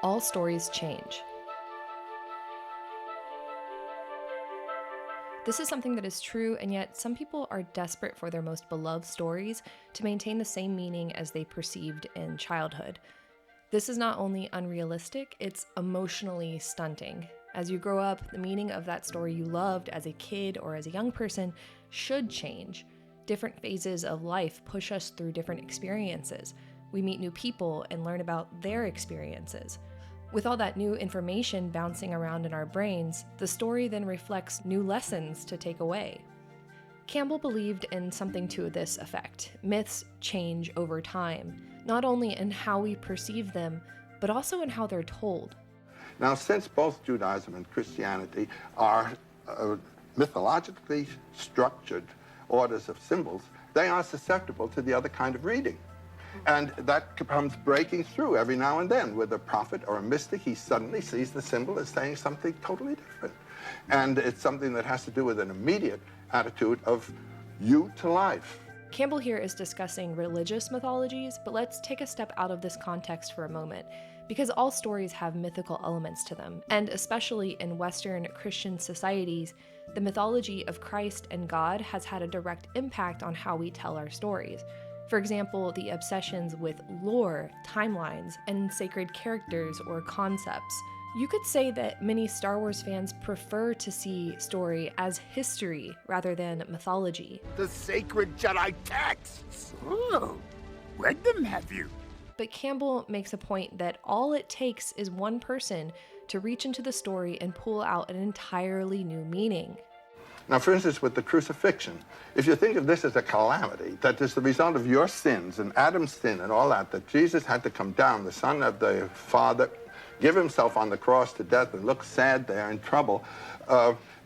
All stories change. This is something that is true, and yet some people are desperate for their most beloved stories to maintain the same meaning as they perceived in childhood. This is not only unrealistic, it's emotionally stunting. As you grow up, the meaning of that story you loved as a kid or as a young person should change. Different phases of life push us through different experiences. We meet new people and learn about their experiences. With all that new information bouncing around in our brains, the story then reflects new lessons to take away. Campbell believed in something to this effect. Myths change over time, not only in how we perceive them, but also in how they're told. Now, since both Judaism and Christianity are mythologically structured orders of symbols, they are susceptible to the other kind of reading. And that comes breaking through every now and then. With a prophet or a mystic, he suddenly sees the symbol as saying something totally different. And it's something that has to do with an immediate attitude of you to life. Campbell here is discussing religious mythologies, but let's take a step out of this context for a moment, because all stories have mythical elements to them, and especially in Western Christian societies, the mythology of Christ and God has had a direct impact on how we tell our stories. For example, the obsessions with lore, timelines, and sacred characters or concepts. You could say that many Star Wars fans prefer to see story as history rather than mythology. The sacred Jedi texts! Oh, read them, have you? But Campbell makes a point that all it takes is one person to reach into the story and pull out an entirely new meaning. Now, for instance, with the crucifixion, if you think of this as a calamity, that is the result of your sins and Adam's sin and all that, that Jesus had to come down, the Son of the Father, give himself on the cross to death and look sad there in trouble,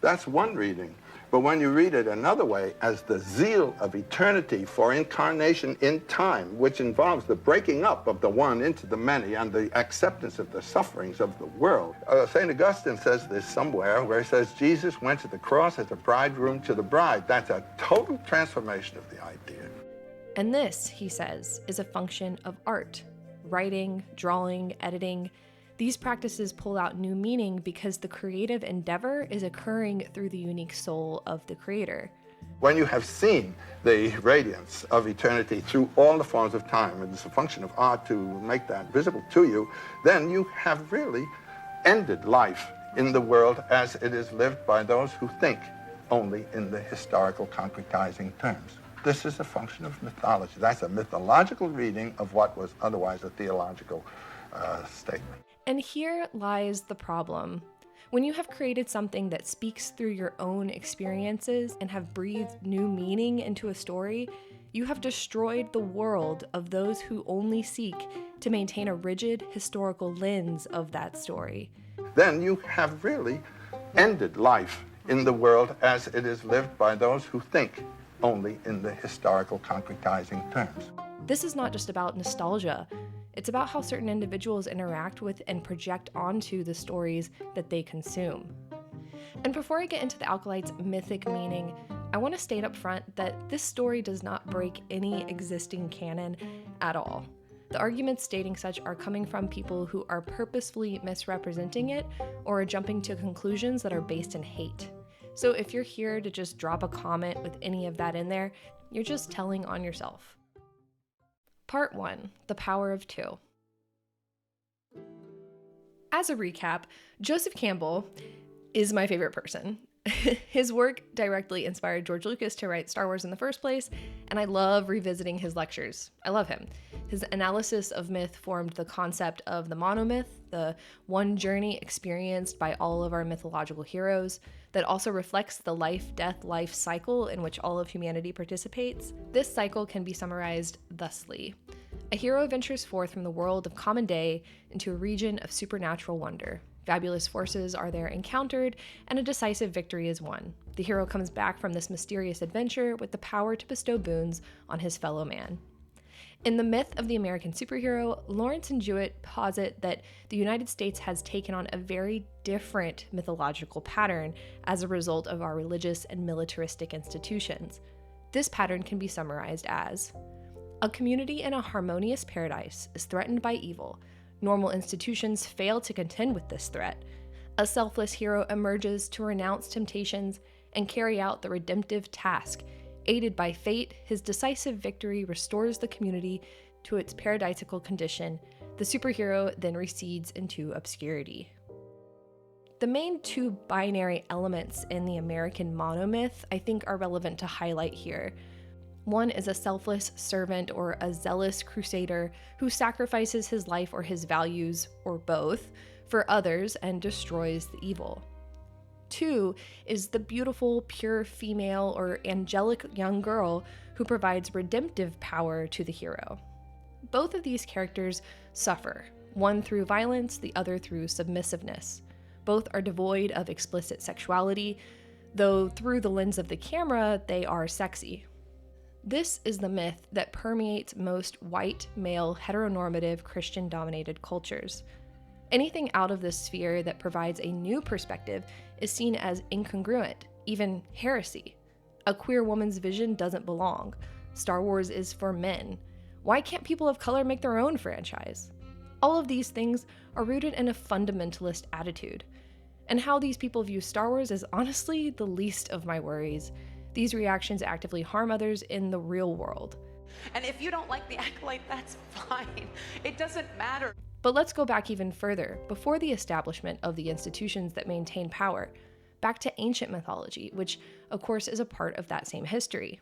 that's one reading. But when you read it another way, as the zeal of eternity for incarnation in time, which involves the breaking up of the one into the many and the acceptance of the sufferings of the world. St. Augustine says this somewhere, where he says, Jesus went to the cross as a bridegroom to the bride. That's a total transformation of the idea. And this, he says, is a function of art. Writing, drawing, editing. These practices pull out new meaning because the creative endeavor is occurring through the unique soul of the creator. When you have seen the radiance of eternity through all the forms of time, and it's a function of art to make that visible to you, then you have really ended life in the world as it is lived by those who think only in the historical concretizing terms. This is a function of mythology. That's a mythological reading of what was otherwise a theological statement. And here lies the problem. When you have created something that speaks through your own experiences and have breathed new meaning into a story, you have destroyed the world of those who only seek to maintain a rigid historical lens of that story. Then you have really ended life in the world as it is lived by those who think only in the historical concretizing terms. This is not just about nostalgia. It's about how certain individuals interact with and project onto the stories that they consume. And before I get into the Alkylite's mythic meaning, I want to state up front that this story does not break any existing canon at all. The arguments stating such are coming from people who are purposefully misrepresenting it or are jumping to conclusions that are based in hate. So if you're here to just drop a comment with any of that in there, you're just telling on yourself. Part 1, The Power of Two. As a recap, Joseph Campbell is my favorite person. His work directly inspired George Lucas to write Star Wars in the first place, and I love revisiting his lectures. I love him. His analysis of myth formed the concept of the monomyth, the one journey experienced by all of our mythological heroes that also reflects the life-death-life cycle in which all of humanity participates. This cycle can be summarized thusly. A hero ventures forth from the world of common day into a region of supernatural wonder. Fabulous forces are there encountered, and a decisive victory is won. The hero comes back from this mysterious adventure with the power to bestow boons on his fellow man. In the myth of the American superhero, Lawrence and Jewett posit that the United States has taken on a very different mythological pattern as a result of our religious and militaristic institutions. This pattern can be summarized as: a community in a harmonious paradise is threatened by evil. Normal institutions fail to contend with this threat. A selfless hero emerges to renounce temptations and carry out the redemptive task. Aided by fate, his decisive victory restores the community to its paradisical condition. The superhero then recedes into obscurity. The main two binary elements in the American monomyth I think are relevant to highlight here. One is a selfless servant or a zealous crusader who sacrifices his life or his values, or both, for others and destroys the evil. Two is the beautiful, pure female or angelic young girl who provides redemptive power to the hero. Both of these characters suffer, one through violence, the other through submissiveness. Both are devoid of explicit sexuality, though through the lens of the camera, they are sexy. This is the myth that permeates most white, male, heteronormative, Christian-dominated cultures. Anything out of this sphere that provides a new perspective is seen as incongruent, even heresy. A queer woman's vision doesn't belong. Star Wars is for men. Why can't people of color make their own franchise? All of these things are rooted in a fundamentalist attitude. And how these people view Star Wars is honestly the least of my worries. These reactions actively harm others in the real world. And if you don't like the acolyte, that's fine. It doesn't matter. But let's go back even further, before the establishment of the institutions that maintain power, back to ancient mythology, which of course is a part of that same history.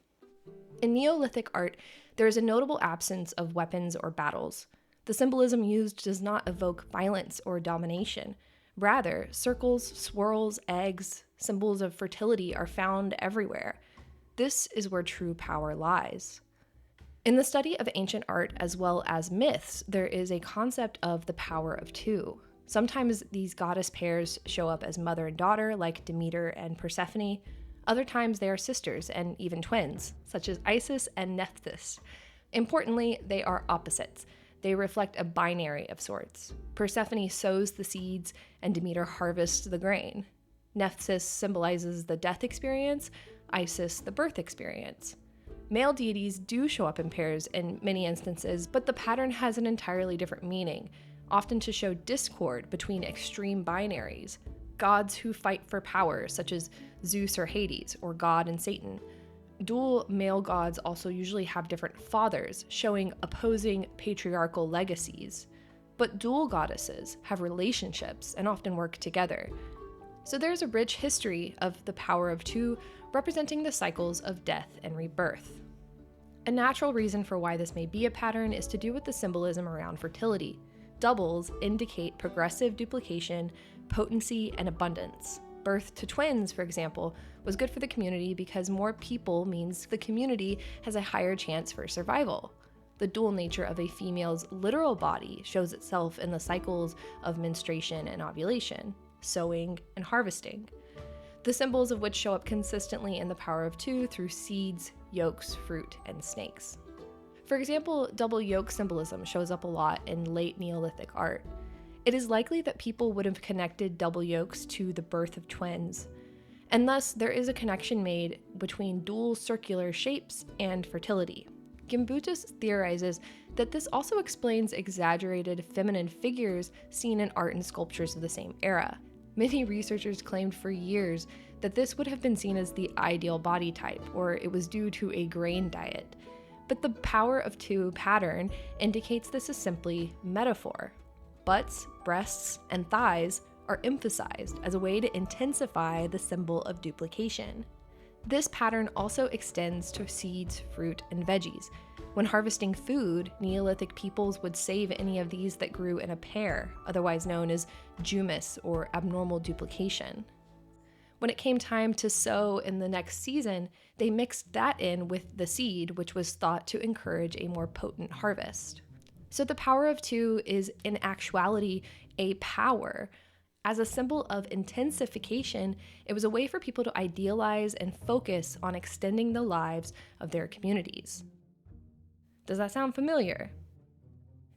In Neolithic art, there is a notable absence of weapons or battles. The symbolism used does not evoke violence or domination. Rather, circles, swirls, eggs, symbols of fertility are found everywhere. This is where true power lies. In the study of ancient art as well as myths, there is a concept of the power of two. Sometimes these goddess pairs show up as mother and daughter, like Demeter and Persephone. Other times they are sisters and even twins, such as Isis and Nephthys. Importantly, they are opposites. They reflect a binary of sorts. Persephone sows the seeds and Demeter harvests the grain. Nephthys symbolizes the death experience, Isis the birth experience. Male deities do show up in pairs in many instances, but the pattern has an entirely different meaning, often to show discord between extreme binaries. Gods who fight for power, such as Zeus or Hades, or God and Satan. Dual male gods also usually have different fathers, showing opposing patriarchal legacies. But dual goddesses have relationships and often work together. So there's a rich history of the power of two representing the cycles of death and rebirth. A natural reason for why this may be a pattern is to do with the symbolism around fertility. Doubles indicate progressive duplication, potency, and abundance. Birth to twins, for example, was good for the community because more people means the community has a higher chance for survival. The dual nature of a female's literal body shows itself in the cycles of menstruation and ovulation, sowing and harvesting, the symbols of which show up consistently in the power of two through seeds, yolks, fruit, and snakes. For example, double yolk symbolism shows up a lot in late Neolithic art. It is likely that people would have connected double yolks to the birth of twins, and thus there is a connection made between dual circular shapes and fertility. Gimbutas theorizes that this also explains exaggerated feminine figures seen in art and sculptures of the same era. Many researchers claimed for years that this would have been seen as the ideal body type, or it was due to a grain diet. But the power of two pattern indicates this is simply metaphor. Butts, breasts, and thighs are emphasized as a way to intensify the symbol of duplication. This pattern also extends to seeds, fruit, and veggies. When harvesting food, Neolithic peoples would save any of these that grew in a pair, otherwise known as jumis or abnormal duplication. When it came time to sow in the next season, they mixed that in with the seed, which was thought to encourage a more potent harvest. So the power of two is in actuality a power. As a symbol of intensification, it was a way for people to idealize and focus on extending the lives of their communities. Does that sound familiar?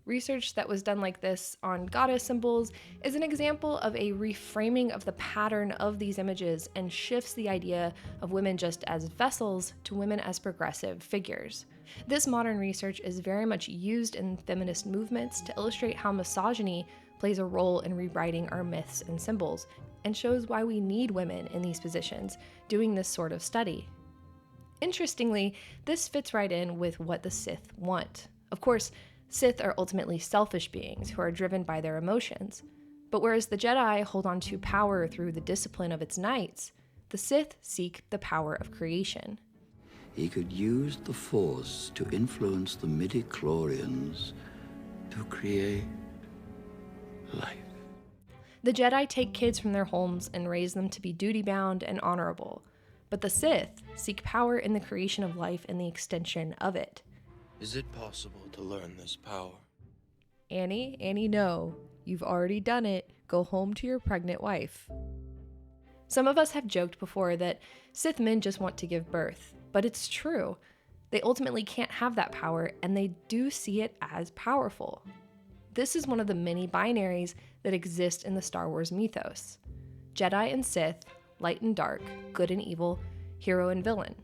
Research that was done like this on goddess symbols is an example of a reframing of the pattern of these images and shifts the idea of women just as vessels to women as progressive figures. This modern research is very much used in feminist movements to illustrate how misogyny plays a role in rewriting our myths and symbols, and shows why we need women in these positions doing this sort of study. Interestingly, this fits right in with what the Sith want. Of course, Sith are ultimately selfish beings who are driven by their emotions. But whereas the Jedi hold on to power through the discipline of its knights, the Sith seek the power of creation. He could use the Force to influence the midi-chlorians to create life. The Jedi take kids from their homes and raise them to be duty-bound and honorable. But the Sith seek power in the creation of life and the extension of it. Is it possible to learn this power? Annie, no. You've already done it. Go home to your pregnant wife. Some of us have joked before that Sith men just want to give birth, but it's true. They ultimately can't have that power, and they do see it as powerful. This is one of the many binaries that exist in the Star Wars mythos. Jedi and Sith, light and dark, good and evil, hero and villain.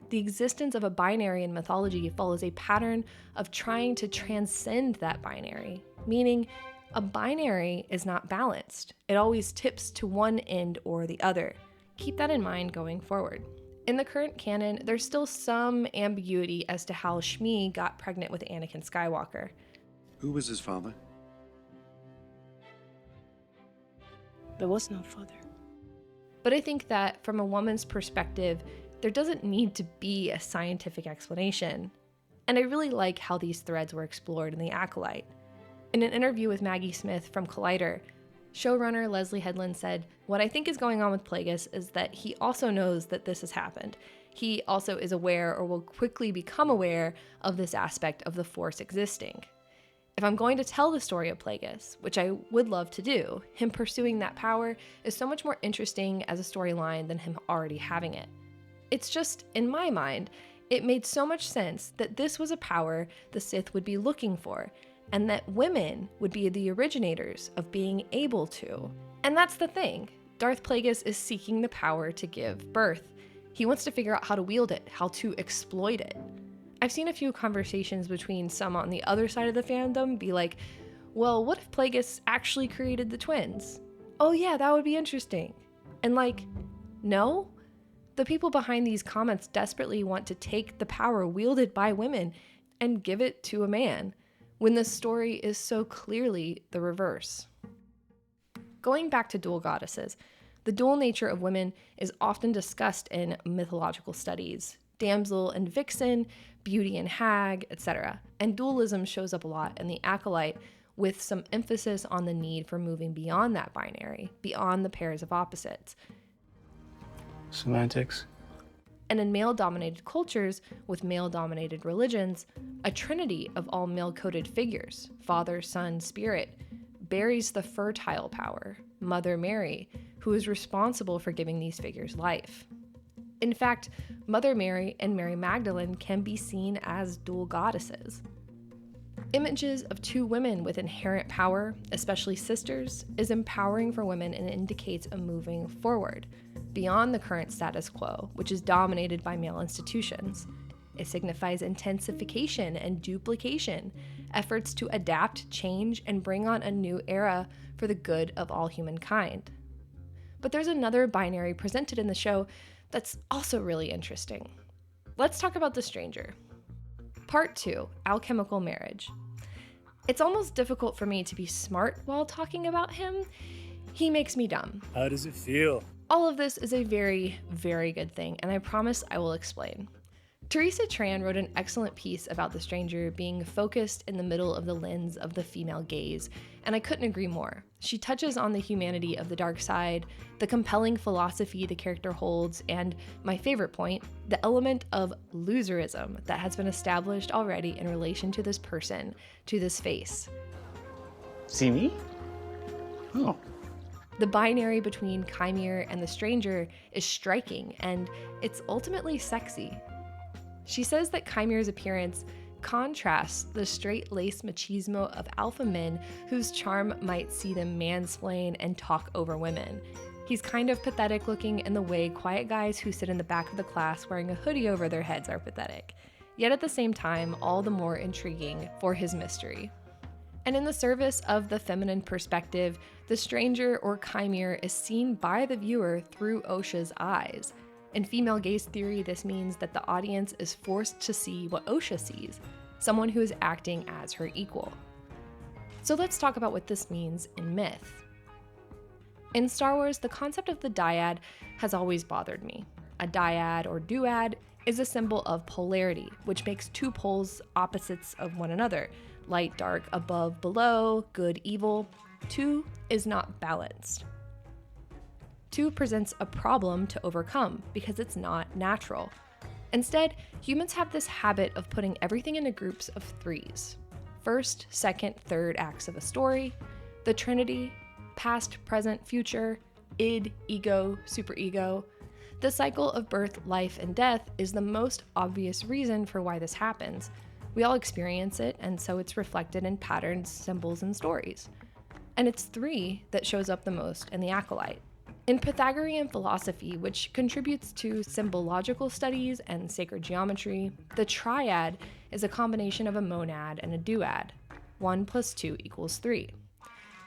The existence of a binary in mythology follows a pattern of trying to transcend that binary, meaning a binary is not balanced. It always tips to one end or the other. Keep that in mind going forward. In the current canon, there's still some ambiguity as to how Shmi got pregnant with Anakin Skywalker. Who was his father? There was no father. But I think that from a woman's perspective, there doesn't need to be a scientific explanation. And I really like how these threads were explored in The Acolyte. In an interview with Maggie Smith from Collider, showrunner Leslie Headland said, "What I think is going on with Plagueis is that he also knows that this has happened. He also is aware or will quickly become aware of this aspect of the Force existing. If I'm going to tell the story of Plagueis, which I would love to do, him pursuing that power is so much more interesting as a storyline than him already having it. It's just, in my mind, it made so much sense that this was a power the Sith would be looking for, and that women would be the originators of being able to. And that's the thing. Darth Plagueis is seeking the power to give birth. He wants to figure out how to wield it, how to exploit it. I've seen a few conversations between some on the other side of the fandom be like, well, what if Plagueis actually created the twins? Oh yeah, that would be interesting. And like, no? The people behind these comments desperately want to take the power wielded by women and give it to a man, when the story is so clearly the reverse. Going back to dual goddesses, the dual nature of women is often discussed in mythological studies, damsel and vixen, beauty and hag, etc. And dualism shows up a lot in The Acolyte, with some emphasis on the need for moving beyond that binary, beyond the pairs of opposites. Semantics. And in male-dominated cultures, with male-dominated religions, a trinity of all male-coded figures, Father, Son, Spirit, buries the fertile power, Mother Mary, who is responsible for giving these figures life. In fact, Mother Mary and Mary Magdalene can be seen as dual goddesses. Images of two women with inherent power, especially sisters, is empowering for women and indicates a moving forward, beyond the current status quo, which is dominated by male institutions. It signifies intensification and duplication, efforts to adapt, change, and bring on a new era for the good of all humankind. But there's another binary presented in the show that's also really interesting. Let's talk about the stranger. Part 2, alchemical marriage. It's almost difficult for me to be smart while talking about him. He makes me dumb. How does it feel? All of this is a very, very good thing, and I promise I will explain. Teresa Tran wrote an excellent piece about the stranger being focused in the middle of the lens of the female gaze, and I couldn't agree more. She touches on the humanity of the dark side, the compelling philosophy the character holds, and, my favorite point, the element of loserism that has been established already in relation to this person, to this face. See me? Oh. The binary between Chimere and the stranger is striking, and it's ultimately sexy. She says that Chimere's appearance contrasts the straight-laced machismo of alpha men whose charm might see them mansplain and talk over women. He's kind of pathetic looking in the way quiet guys who sit in the back of the class wearing a hoodie over their heads are pathetic, yet at the same time all the more intriguing for his mystery. And in the service of the feminine perspective, the stranger or chimere is seen by the viewer through Osha's eyes. In female gaze theory, this means that the audience is forced to see what Osha sees, someone who is acting as her equal. So let's talk about what this means in myth. In Star Wars, the concept of the dyad has always bothered me. A dyad or duad is a symbol of polarity, which makes two poles opposites of one another. Light, dark, above, below, good, evil. Two is not balanced. Two presents a problem to overcome because it's not natural. Instead, humans have this habit of putting everything into groups of threes. First, second, third acts of a story, the Trinity, past, present, future, id, ego, superego. The cycle of birth, life, and death is the most obvious reason for why this happens. We all experience it, and so it's reflected in patterns, symbols, and stories. And it's three that shows up the most in the acolyte. In Pythagorean philosophy, which contributes to symbological studies and sacred geometry, the triad is a combination of a monad and a duad. 1 + 2 = 3.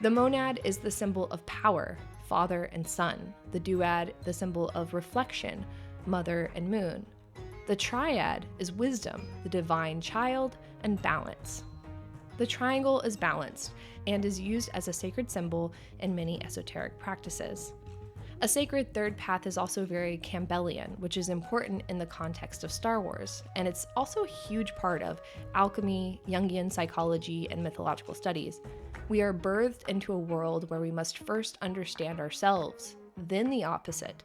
The monad is the symbol of power, father and son. The duad, the symbol of reflection, mother and moon. The triad is wisdom, the divine child, and balance. The triangle is balanced and is used as a sacred symbol in many esoteric practices. A sacred third path is also very Campbellian, which is important in the context of Star Wars, and it's also a huge part of alchemy, Jungian psychology, and mythological studies. We are birthed into a world where we must first understand ourselves, then the opposite.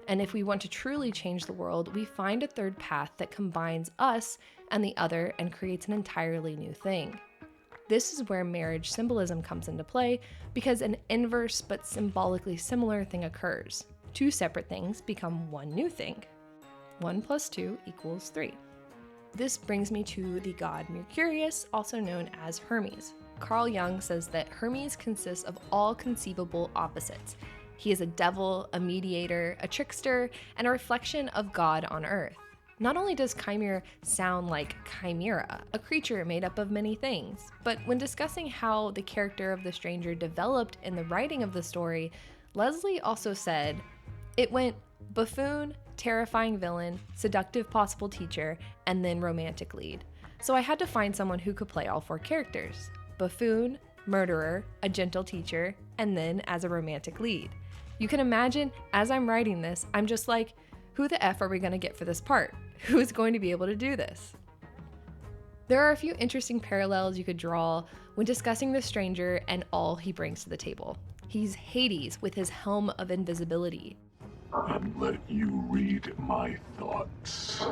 And if we want to truly change the world, we find a third path that combines us and the other and creates an entirely new thing. This is where marriage symbolism comes into play, because an inverse but symbolically similar thing occurs. Two separate things become one new thing. 1 + 2 = 3. This brings me to the god Mercurius, also known as Hermes. Carl Jung says that Hermes consists of all conceivable opposites. He is a devil, a mediator, a trickster, and a reflection of God on Earth. Not only does chimera sound like chimera, a creature made up of many things, but when discussing how the character of the stranger developed in the writing of the story, Leslie also said, it went buffoon, terrifying villain, seductive possible teacher, and then romantic lead. So I had to find someone who could play all four characters. Buffoon, murderer, a gentle teacher, and then as a romantic lead. You can imagine, as I'm writing this, I'm just like, who the F are we going to get for this part? Who is going to be able to do this? There are a few interesting parallels you could draw when discussing the stranger and all he brings to the table. He's Hades with his helm of invisibility. And let you read my thoughts.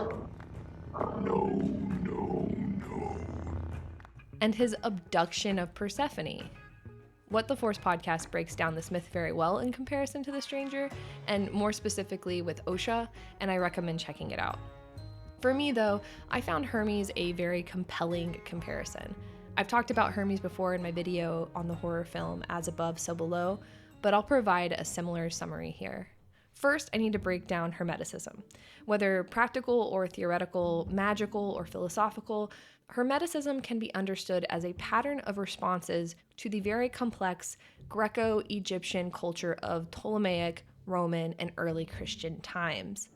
No. And his abduction of Persephone. What the Force podcast breaks down this myth very well in comparison to the stranger, and more specifically with Osha, and I recommend checking it out. For me though, I found Hermes a very compelling comparison. I've talked about Hermes before in my video on the horror film As Above, So Below, but I'll provide a similar summary here. First, I need to break down Hermeticism. Whether practical or theoretical, magical or philosophical, Hermeticism can be understood as a pattern of responses to the very complex Greco-Egyptian culture of Ptolemaic, Roman, and early Christian times.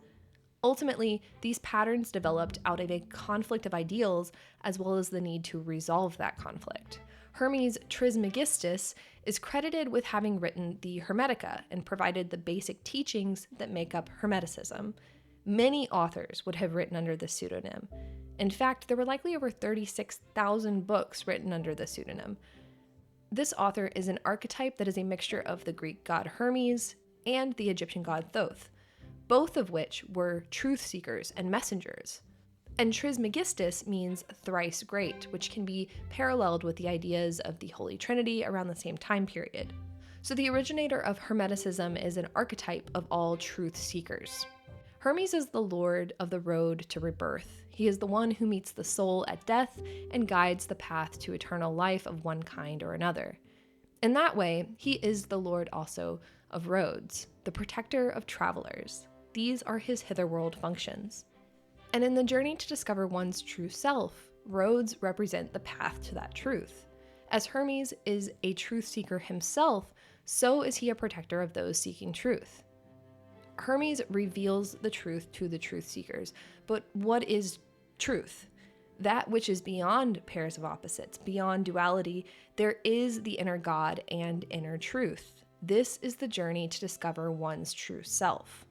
Ultimately, these patterns developed out of a conflict of ideals as well as the need to resolve that conflict. Hermes Trismegistus is credited with having written the Hermetica and provided the basic teachings that make up Hermeticism. Many authors would have written under this pseudonym. In fact, there were likely over 36,000 books written under the pseudonym. This author is an archetype that is a mixture of the Greek god Hermes and the Egyptian god Thoth, both of which were truth seekers and messengers. And Trismegistus means thrice great, which can be paralleled with the ideas of the Holy Trinity around the same time period. So the originator of Hermeticism is an archetype of all truth seekers. Hermes is the lord of the road to rebirth. He is the one who meets the soul at death and guides the path to eternal life of one kind or another. In that way, he is the lord also of roads, the protector of travelers. These are his hitherworld functions. And in the journey to discover one's true self, roads represent the path to that truth. As Hermes is a truth seeker himself, so is he a protector of those seeking truth. Hermes reveals the truth to the truth seekers, but what is truth? That which is beyond pairs of opposites, beyond duality, there is the inner God and inner truth. This is the journey to discover one's true self.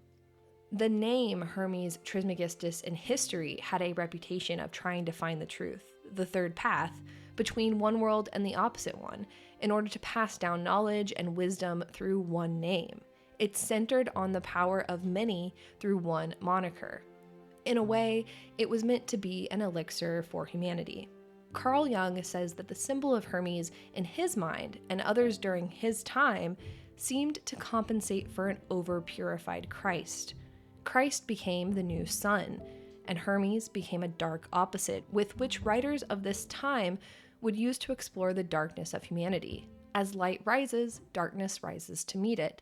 The name Hermes Trismegistus in history had a reputation of trying to find the truth, the third path, between one world and the opposite one, in order to pass down knowledge and wisdom through one name. It's centered on the power of many through one moniker. In a way, it was meant to be an elixir for humanity. Carl Jung says that the symbol of Hermes in his mind and others during his time seemed to compensate for an over-purified Christ. Christ became the new sun, and Hermes became a dark opposite with which writers of this time would use to explore the darkness of humanity. As light rises, darkness rises to meet it.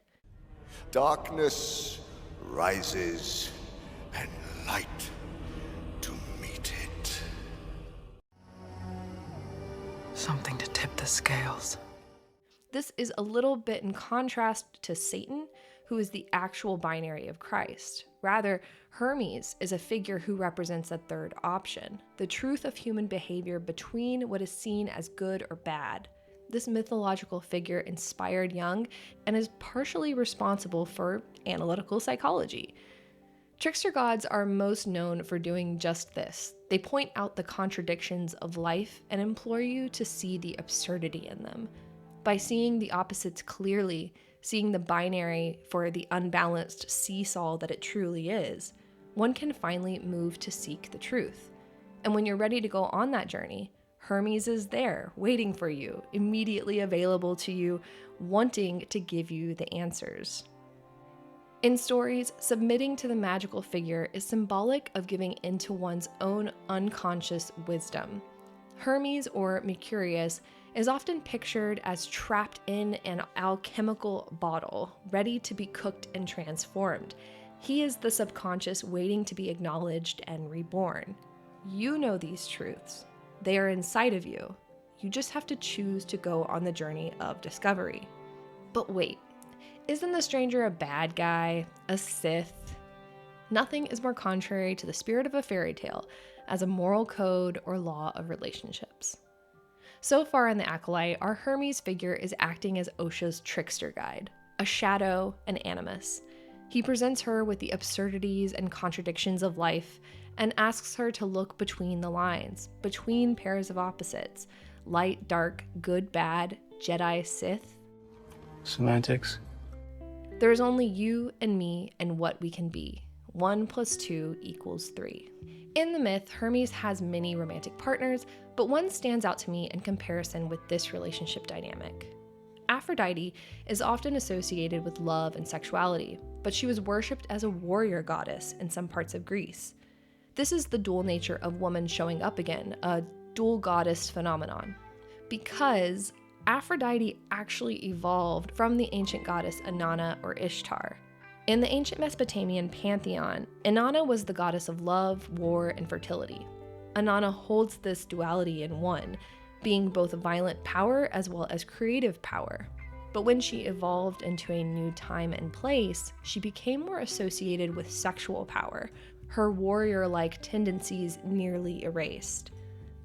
Darkness rises and light to meet it. Something to tip the scales. This is a little bit in contrast to Satan, who is the actual binary of Christ. Rather, Hermes is a figure who represents a third option, the truth of human behavior between what is seen as good or bad. This mythological figure inspired Jung and is partially responsible for analytical psychology. Trickster gods are most known for doing just this. They point out the contradictions of life and implore you to see the absurdity in them. By seeing the opposites clearly, seeing the binary for the unbalanced seesaw that it truly is, one can finally move to seek the truth. And when you're ready to go on that journey, Hermes is there, waiting for you, immediately available to you, wanting to give you the answers. In stories, submitting to the magical figure is symbolic of giving into one's own unconscious wisdom. Hermes, or Mercurius, is often pictured as trapped in an alchemical bottle, ready to be cooked and transformed. He is the subconscious waiting to be acknowledged and reborn. You know these truths. They are inside of you. You just have to choose to go on the journey of discovery. But wait, isn't the stranger a bad guy, a Sith? Nothing is more contrary to the spirit of a fairy tale as a moral code or law of relationships. So far in the Acolyte, our Hermes figure is acting as Osha's trickster guide, a shadow, an animus. He presents her with the absurdities and contradictions of life and asks her to look between the lines, between pairs of opposites, light, dark, good, bad, Jedi, Sith. Semantics. There is only you and me and what we can be. 1 + 2 = 3. In the myth, Hermes has many romantic partners, but one stands out to me in comparison with this relationship dynamic. Aphrodite is often associated with love and sexuality, but she was worshipped as a warrior goddess in some parts of Greece. This is the dual nature of woman showing up again, a dual goddess phenomenon. Because Aphrodite actually evolved from the ancient goddess Inanna or Ishtar. In the ancient Mesopotamian pantheon, Inanna was the goddess of love, war, and fertility. Inanna holds this duality in one, being both a violent power as well as creative power. But when she evolved into a new time and place, she became more associated with sexual power, her warrior-like tendencies nearly erased.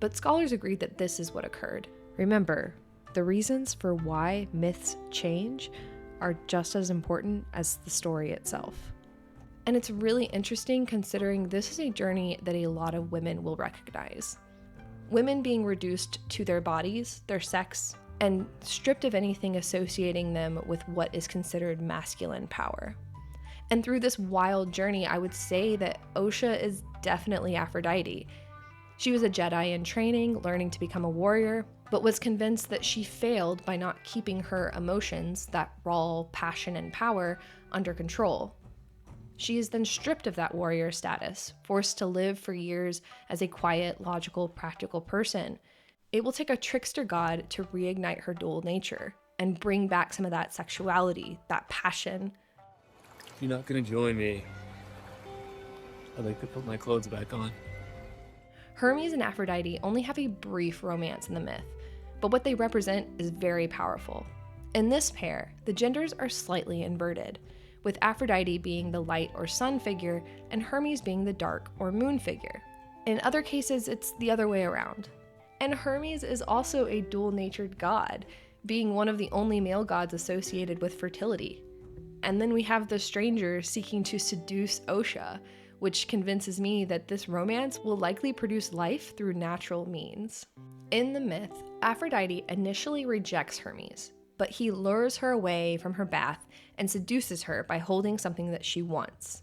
But scholars agree that this is what occurred. Remember, the reasons for why myths change are just as important as the story itself. And it's really interesting considering this is a journey that a lot of women will recognize. Women being reduced to their bodies, their sex, and stripped of anything associating them with what is considered masculine power. And through this wild journey, I would say that Osha is definitely Aphrodite. She was a Jedi in training, learning to become a warrior, but was convinced that she failed by not keeping her emotions, that raw passion and power, under control. She is then stripped of that warrior status, forced to live for years as a quiet, logical, practical person. It will take a trickster god to reignite her dual nature and bring back some of that sexuality, that passion. If you're not gonna join me, I'd like to put my clothes back on. Hermes and Aphrodite only have a brief romance in the myth, but what they represent is very powerful. In this pair, the genders are slightly inverted, with Aphrodite being the light or sun figure and Hermes being the dark or moon figure. In other cases, it's the other way around. And Hermes is also a dual-natured god, being one of the only male gods associated with fertility. And then we have the stranger seeking to seduce Osha, which convinces me that this romance will likely produce life through natural means. In the myth, Aphrodite initially rejects Hermes, but he lures her away from her bath and seduces her by holding something that she wants.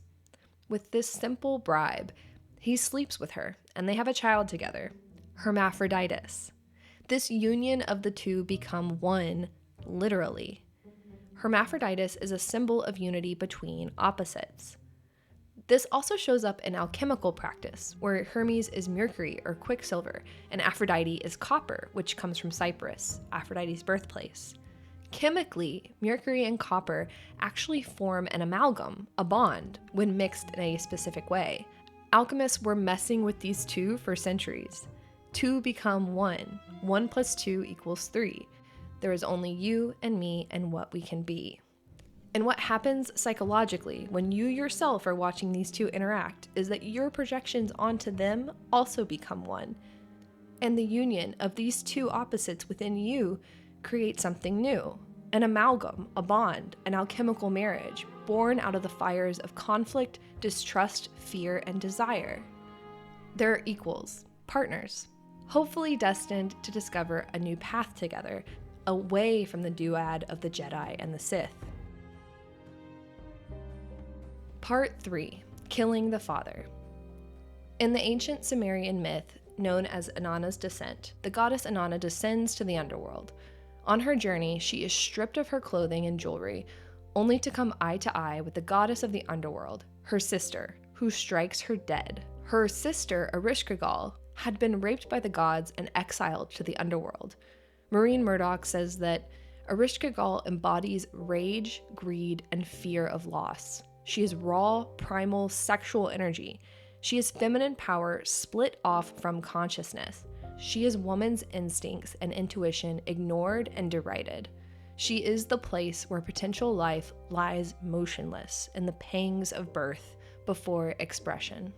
With this simple bribe, he sleeps with her, and they have a child together, Hermaphroditus. This union of the two become one, literally. Hermaphroditus is a symbol of unity between opposites. This also shows up in alchemical practice, where Hermes is mercury or quicksilver, and Aphrodite is copper, which comes from Cyprus, Aphrodite's birthplace. Chemically, mercury and copper actually form an amalgam, a bond, when mixed in a specific way. Alchemists were messing with these two for centuries. Two become one. 1 + 2 = 3. There is only you and me and what we can be. And what happens psychologically when you yourself are watching these two interact is that your projections onto them also become one. And the union of these two opposites within you creates something new. An amalgam, a bond, an alchemical marriage, born out of the fires of conflict, distrust, fear, and desire. They're equals, partners, hopefully destined to discover a new path together, away from the duad of the Jedi and the Sith. Part 3. Killing the Father. In the ancient Sumerian myth, known as Inanna's Descent, the goddess Inanna descends to the underworld. On her journey, she is stripped of her clothing and jewelry, only to come eye to eye with the goddess of the underworld, her sister, who strikes her dead. Her sister, Ereshkigal, had been raped by the gods and exiled to the underworld. Maureen Murdoch says that Ereshkigal embodies rage, greed, and fear of loss. She is raw, primal, sexual energy. She is feminine power split off from consciousness. She is woman's instincts and intuition ignored and derided. She is the place where potential life lies motionless in the pangs of birth before expression.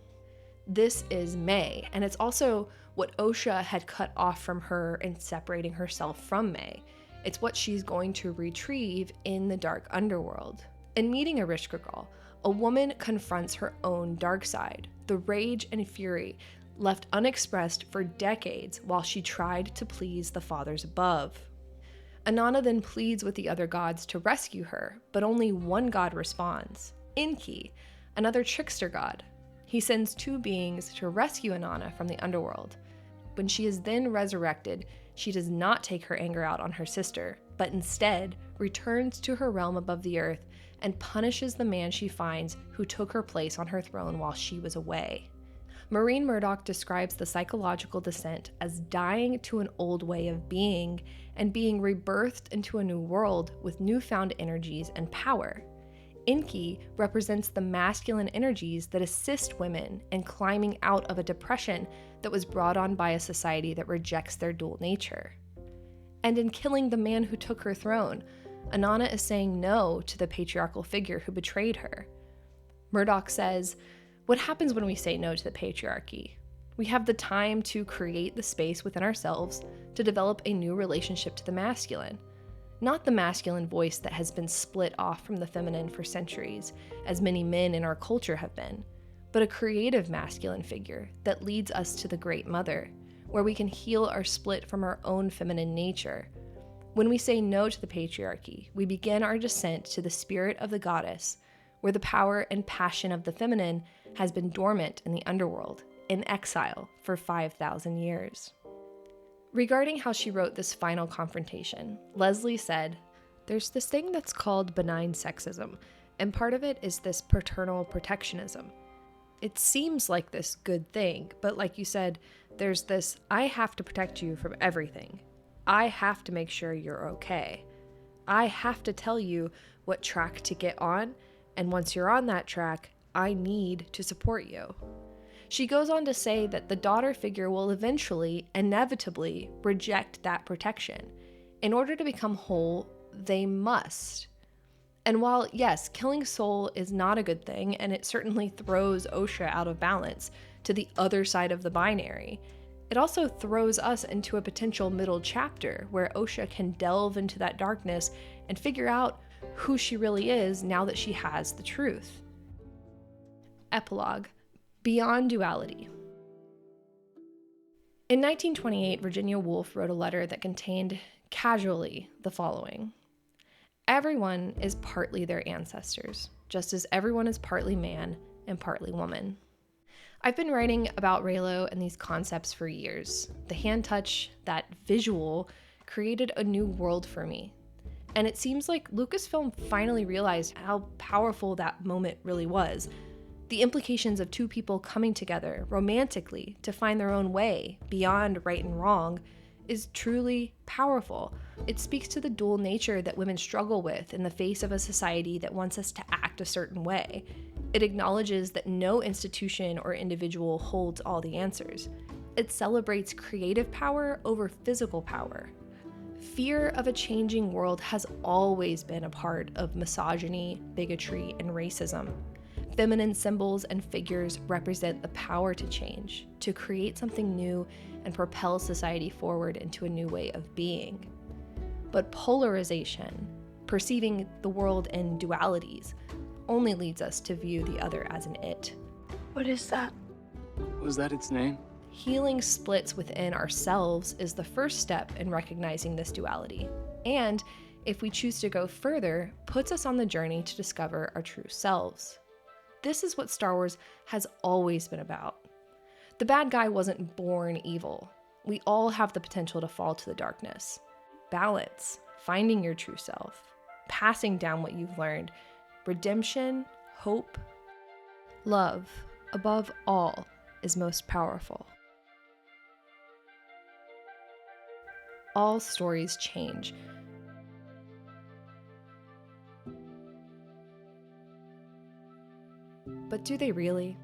This is May, and it's also what Osha had cut off from her in separating herself from May. It's what she's going to retrieve in the dark underworld. In meeting Ereshkigal, a woman confronts her own dark side, the rage and fury left unexpressed for decades while she tried to please the fathers above. Inanna then pleads with the other gods to rescue her, but only one god responds, Enki, another trickster god. He sends two beings to rescue Inanna from the underworld. When she is then resurrected, she does not take her anger out on her sister, but instead returns to her realm above the earth and punishes the man she finds who took her place on her throne while she was away. Maureen Murdoch describes the psychological descent as dying to an old way of being and being rebirthed into a new world with newfound energies and power. Enki represents the masculine energies that assist women in climbing out of a depression that was brought on by a society that rejects their dual nature. And in killing the man who took her throne, Inanna is saying no to the patriarchal figure who betrayed her. Murdoch says, "What happens when we say no to the patriarchy? We have the time to create the space within ourselves to develop a new relationship to the masculine. Not the masculine voice that has been split off from the feminine for centuries, as many men in our culture have been, but a creative masculine figure that leads us to the Great Mother, where we can heal our split from our own feminine nature. When we say no to the patriarchy, we begin our descent to the spirit of the goddess, where the power and passion of the feminine has been dormant in the underworld, in exile for 5,000 years." Regarding how she wrote this final confrontation, Leslie said, "There's this thing that's called benign sexism, And part of it is this paternal protectionism. It seems like this good thing, but like you said, there's this, I have to protect you from everything. I have to make sure you're okay. I have to tell you what track to get on, and once you're on that track, I need to support you. She goes on to say that the daughter figure will eventually, inevitably, reject that protection. In order to become whole, they must. And while, yes, killing Soul is not a good thing, and it certainly throws Osha out of balance to the other side of the binary, it also throws us into a potential middle chapter where Osha can delve into that darkness and figure out who she really is now that she has the truth. Epilogue. Beyond duality. In 1928, Virginia Woolf wrote a letter that contained, casually, the following. Everyone is partly their ancestors, just as everyone is partly man and partly woman. I've been writing about Reylo and these concepts for years. The hand touch, that visual, created a new world for me. And it seems like Lucasfilm finally realized how powerful that moment really was. The implications of two people coming together romantically to find their own way beyond right and wrong is truly powerful. It speaks to the dual nature that women struggle with in the face of a society that wants us to act a certain way. It acknowledges that no institution or individual holds all the answers. It celebrates creative power over physical power. Fear of a changing world has always been a part of misogyny, bigotry, and racism. Feminine symbols and figures represent the power to change, to create something new and propel society forward into a new way of being. But polarization, perceiving the world in dualities, only leads us to view the other as an it. What is that? Was that its name? Healing splits within ourselves is the first step in recognizing this duality. And, if we choose to go further, puts us on the journey to discover our true selves. This is what Star Wars has always been about. The bad guy wasn't born evil. We all have the potential to fall to the darkness. Balance, finding your true self, passing down what you've learned, redemption, hope, love, above all, is most powerful. All stories change. But do they really?